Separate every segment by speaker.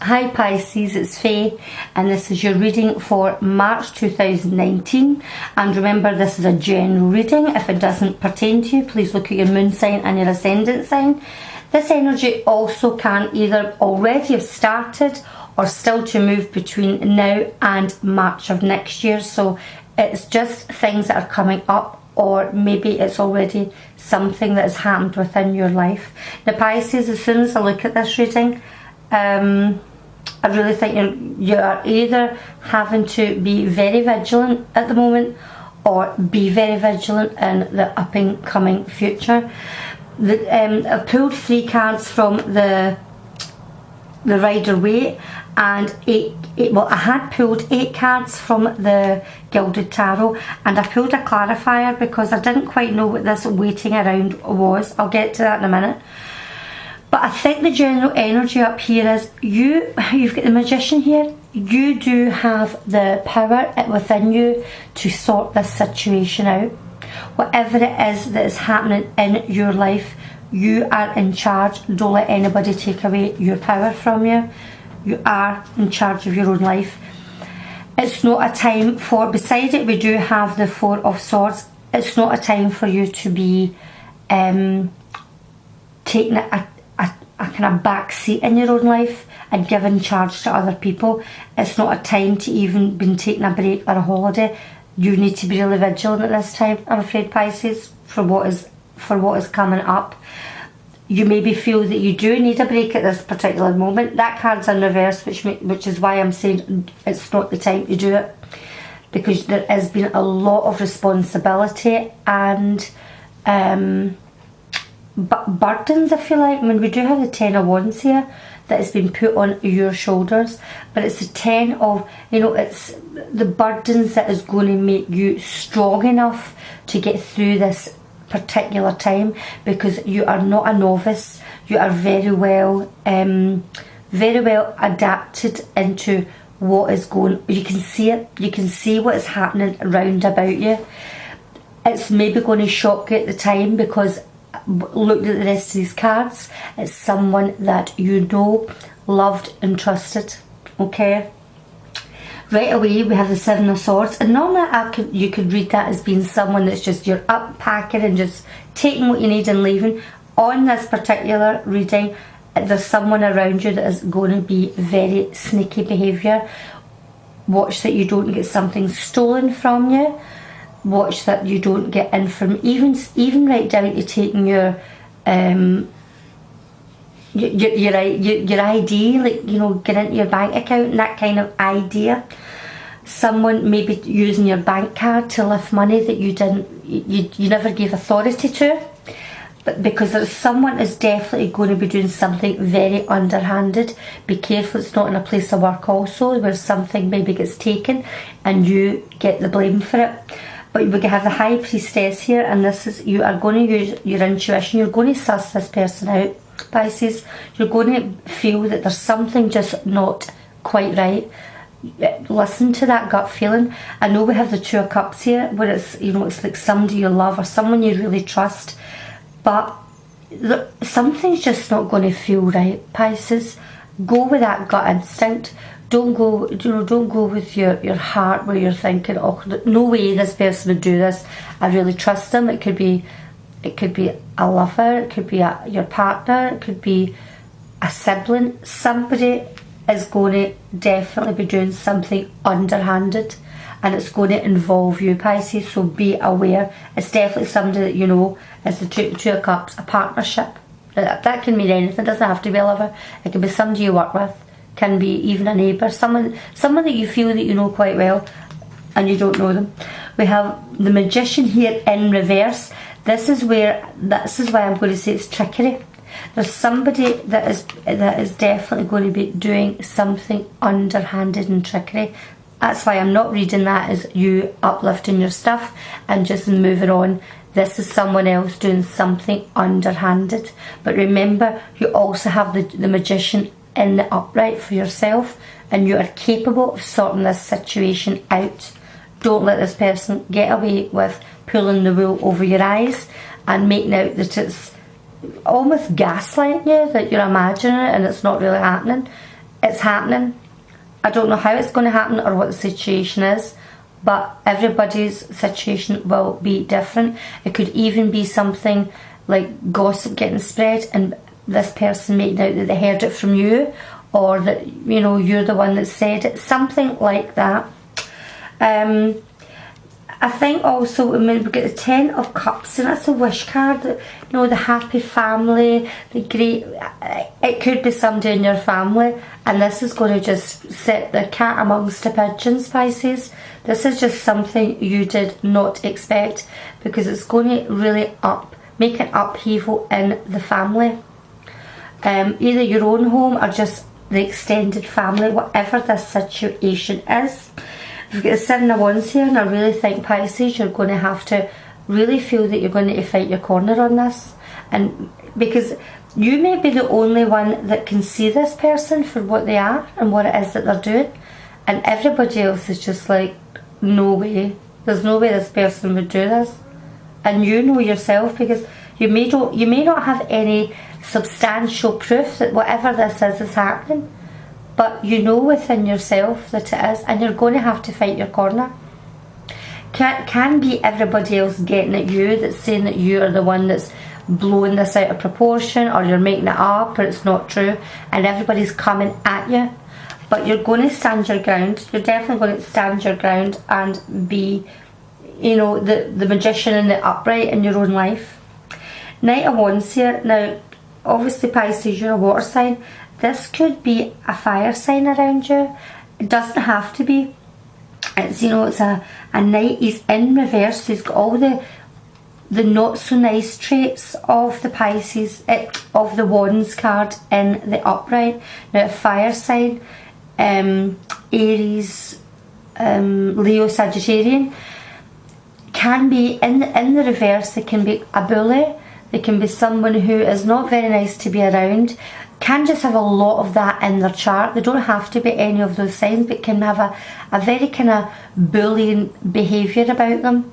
Speaker 1: Hi Pisces, it's Faye and this is your reading for March 2019, and remember this is a general reading. If it doesn't pertain to you, please look at your moon sign and your ascendant sign. This energy also can either already have started or still to move between now and March of next year, so it's just things that are coming up, or maybe it's already something that has happened within your life. Now Pisces, as soon as I look at this reading, I really think you are either having to be very vigilant at the moment or be very vigilant in the up and coming future. I've pulled 3 cards from the Rider-Waite and I had pulled 8 cards from the Gilded Tarot, and I pulled a clarifier because I didn't quite know what this waiting around was. I'll get to that in a minute. But I think the general energy up here is you've got the Magician here. You do have the power within you to sort this situation out. Whatever it is that is happening in your life, you are in charge. Don't let anybody take away your power from you. You are in charge of your own life. It's not a time for, beside it we do have the 4 of Swords. It's not a time for you to be taking a kind of back seat in your own life and giving charge to other people. It's not a time to even be taking a break or a holiday. You need to be really vigilant at this time, I'm afraid, Pisces, for what is coming up. You maybe feel that you do need a break at this particular moment. That card's in reverse, which is why I'm saying it's not the time to do it, because there has been a lot of responsibility and but burdens, I feel like. I mean, we do have the 10 of Wands here that has been put on your shoulders, but it's the 10 of, it's the burdens that is going to make you strong enough to get through this particular time, because you are not a novice. You are very well adapted into what is going. You can see it. You can see what is happening round about you. It's maybe going to shock you at the time, because look at the rest of these cards. It's someone that you know, loved and trusted. Okay, right away we have the 7 of Swords, and normally you could read that as being someone that's just, you're up packing and just taking what you need and leaving. On this particular reading, there's someone around you that is going to be very sneaky behaviour. Watch that you don't get something stolen from you. Watch that you don't get even right down to taking your ID, like, get into your bank account and that kind of idea. Someone maybe using your bank card to lift money that you never gave authority to. But because there's someone is definitely going to be doing something very underhanded. Be careful it's not in a place of work also, where something maybe gets taken and you get the blame for it. But we have the High Priestess here, and this is, you are going to use your intuition. You're going to suss this person out, Pisces. You're going to feel that there's something just not quite right. Listen to that gut feeling. I know we have the 2 of Cups here, where it's, it's like somebody you love or someone you really trust, but something's just not going to feel right, Pisces. Go with that gut instinct. Don't go, don't go with your heart, where you're thinking, oh, no way this person would do this. I really trust them. It could be a lover. It could be your partner. It could be a sibling. Somebody is going to definitely be doing something underhanded, and it's going to involve you, Pisces. So be aware. It's definitely somebody that is the 2 of Cups, a partnership. That can mean anything. It doesn't have to be a lover. It can be somebody you work with. Can be even a neighbour, someone that you feel that you know quite well and you don't know them. We have the Magician here in reverse. This is why I'm going to say it's trickery. There's somebody that is definitely going to be doing something underhanded and trickery. That's why I'm not reading that as you uplifting your stuff and just moving on. This is someone else doing something underhanded. But remember, you also have the Magician in the upright for yourself, and you are capable of sorting this situation out. Don't let this person get away with pulling the wool over your eyes and making out that it's almost gaslighting you, that you're imagining it and it's not really happening. it's happening. I don't know how it's going to happen or what the situation is, but everybody's situation will be different. It could even be something like gossip getting spread and this person making out that they heard it from you, or that, you know, you're the one that said it, something like that. I think also, I mean, we get the 10 of Cups, and that's a wish card. You know, the happy family, the great. It could be somebody in your family, and this is going to just set the cat amongst the pigeons, Pisces. This is just something you did not expect, because it's going to really make an upheaval in the family. Either your own home or just the extended family, whatever this situation is. We've got the 7 of Wands here, and I really think, Pisces, you're going to have to really feel that you're going to fight your corner on this, and because you may be the only one that can see this person for what they are and what it is that they're doing, and everybody else is just like, no way, there's no way this person would do this. And you know yourself, because you may not have any substantial proof that whatever this is happening, but you know within yourself that it is, and you're going to have to fight your corner. Can be everybody else getting at you, that's saying that you are the one that's blowing this out of proportion, or you're making it up, or it's not true, and everybody's coming at you. But you're going to stand your ground. You're definitely going to stand your ground and be, you know, the magician and the upright in your own life. Knight of Wands here. Now, obviously, Pisces, you're a water sign. This could be a fire sign around you. It doesn't have to be. It's, you know, it's a knight. He's in reverse. So he's got all the not so nice traits of the Pisces, of the Wands card in the upright. Now, a fire sign, Aries, Leo, Sagittarian, can be in the reverse. They can be a bully. They can be someone who is not very nice to be around. Can just have a lot of that in their chart. They don't have to be any of those signs, but can have a very kind of bullying behaviour about them.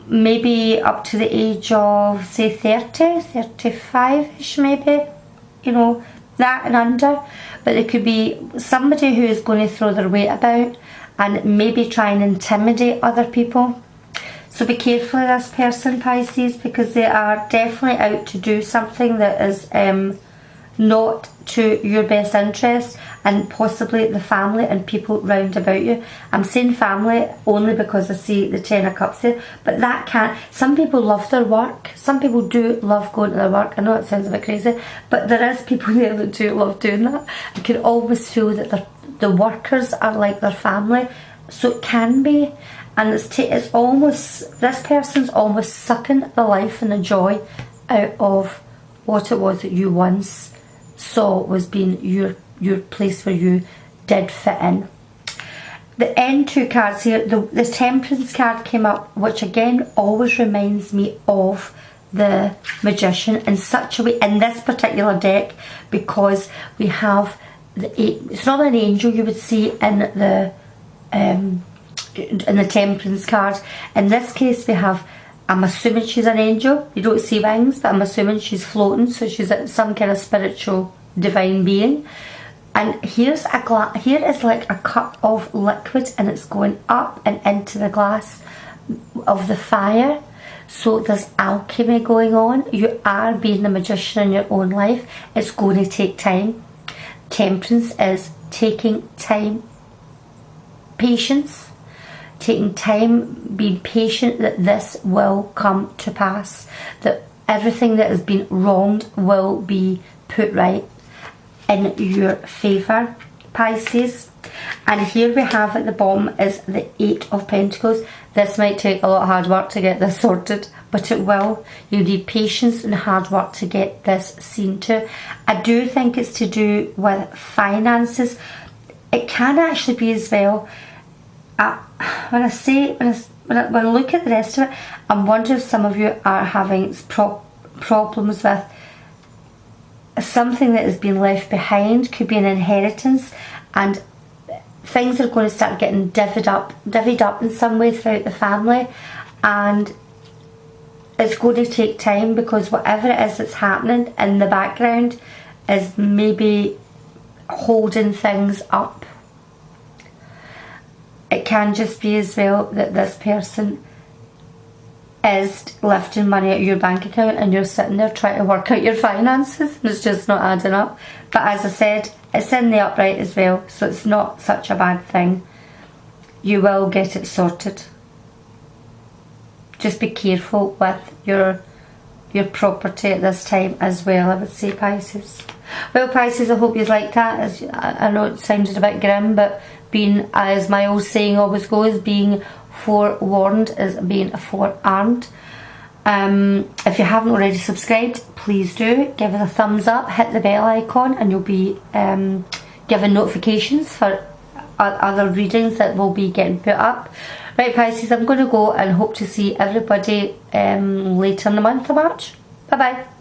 Speaker 1: Maybe up to the age of, say, 30, 35-ish maybe, you know, that and under. But it could be somebody who is going to throw their weight about and maybe try and intimidate other people. So be careful of this person, Pisces, because they are definitely out to do something that is not to your best interest, and possibly the family and people round about you. I'm saying family only because I see the 10 of Cups there, but that can't. Some people love their work. Some people do love going to their work. I know it sounds a bit crazy, but there is people there that do love doing that. I can always feel that the workers are like their family, so it can be. And it's almost, this person's almost sucking the life and the joy out of what it was that you once saw was being your place where you did fit in. The end 2 cards here, the Temperance card came up, which again always reminds me of the Magician in such a way in this particular deck, because we have it's not an angel you would see in the Temperance card. In this case we have, I'm assuming she's an angel. You don't see wings, but I'm assuming she's floating, so she's some kind of spiritual divine being. And here is like a cup of liquid, and it's going up and into the glass of the fire. So there's alchemy going on. You are being the magician in your own life. It's going to take time. Temperance is taking time, patience, taking time, being patient that this will come to pass, that everything that has been wronged will be put right in your favour, Pisces. And here we have at the bottom is the 8 of Pentacles. This might take a lot of hard work to get this sorted, but it will. You need patience and hard work to get this seen to. I do think it's to do with finances. It can actually be as well. When I look at the rest of it, I'm wondering if some of you are having problems with something that has been left behind. Could be an inheritance, and things are going to start getting divvied up in some way throughout the family, and it's going to take time, because whatever it is that's happening in the background is maybe holding things up. It can just be as well that this person is lifting money out of your bank account and you're sitting there trying to work out your finances and it's just not adding up. But as I said, it's in the upright as well, so it's not such a bad thing. You will get it sorted. Just be careful with your property at this time as well, I would say, Pisces. Well, Pisces, I hope you liked that. As I know it sounded a bit grim, but being, as my old saying always goes, being forewarned is being forearmed. If you haven't already subscribed, please do give us a thumbs up, hit the bell icon, and you'll be given notifications for other readings that will be getting put up. Right, Pisces, I'm going to go and hope to see everybody later in the month of March. Bye bye.